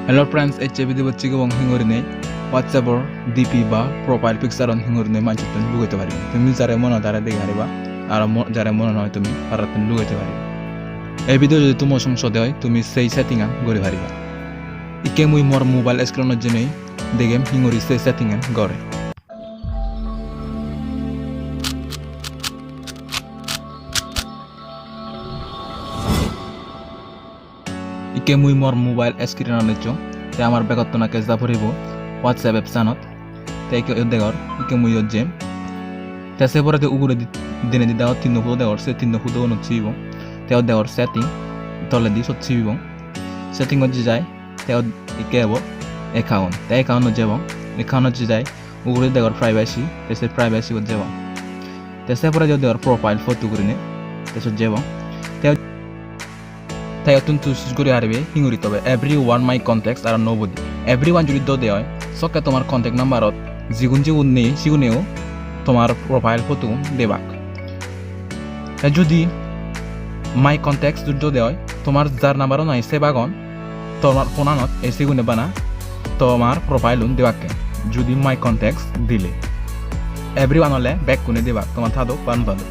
Hello friends, video bacchi ko bang hingorine WhatsApp or DP ba profile picture on hingorine manchitun lugete pari. Tumi jare mono dara de gariba ar jare mono noy tumi paratun lugete pari. Ei video jodi tumo songsode hoy tumi sei setting an gori pariba. Ikke mui mor mobile screen or jenei degem hingori sei setting an gore. Ikke mui mor mobile screen on lecho te amar begot na kes da poribo WhatsApp app sanot te ke degor ikke mui jem te se porate ugure dine di daw tinno fu degor se tinno fu do no chibo te degor setting tole di so chibo setting on jai te ikke bo account te account no jebo account no jai ugure degor privacy te se privacy go jebo te se porate degor profile photo gurine te so jebo te Tayatun to Siguri Arbe, Hinguritobe, everyone my contacts are nobody. Everyone juri do de hoy, soke tomar contact number ot, Zigunji unni, Siguneo, tomar profile photo debak. Judi my contacts do de hoy, tomar jar number on sebagon, tomar phonanot, a Sigunebana, tomar profile un debak. Judi my contacts delay. Everyone ole back kune debak, tomar thado, panvado.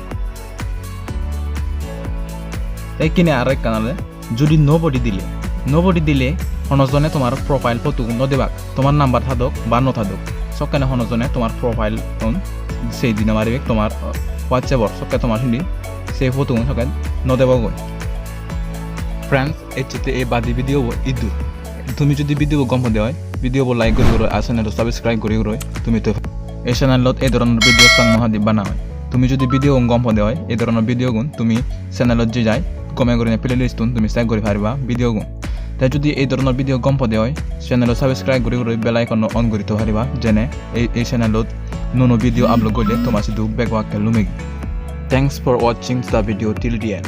Ekine arek kanale. যদি nobody দিলে হনজনে তোমার profile photo ন দেবাক তোমার number থাদক বা ন থাদক সকানে হনজনে তোমার profile on সেই দিন মারিবে তোমার হোয়াটসঅ্যাপ সকানে তোমার হিন্দি সেই ফটো সকানে ন দেবাক ফ্রেন্ডস এচতে এই বাদি ভিডিও ইদু তুমি যদি ভিডিও গম পদে হয় ভিডিও লাইক করি আর চ্যানেলটো সাবস্ক্রাইব করি তুমি তো এই চ্যানেলত এই ধরনের ভিডিও সাং মহাদি বানা হয় তুমি যদি ভিডিও গম পদে হয় এই ধরনের ভিডিও গুণ তুমি চ্যানেলত যে যাই কমে করে প্লেলিস্ট তুমি চেক কৰি পারিবা ভিডিও গুণ তাই যদি এই ধরনের ভিডিও গম পদে হয় চ্যানেল সাবস্ক্রাইব কৰি বেল আইকন অন কৰি তো পারিবা যেনে এই চ্যানেলত নো ভিডিও আপলোড কৰিলে তোমার সিধু বেক ওয়াক লুমেগি thanks for watching the video till the and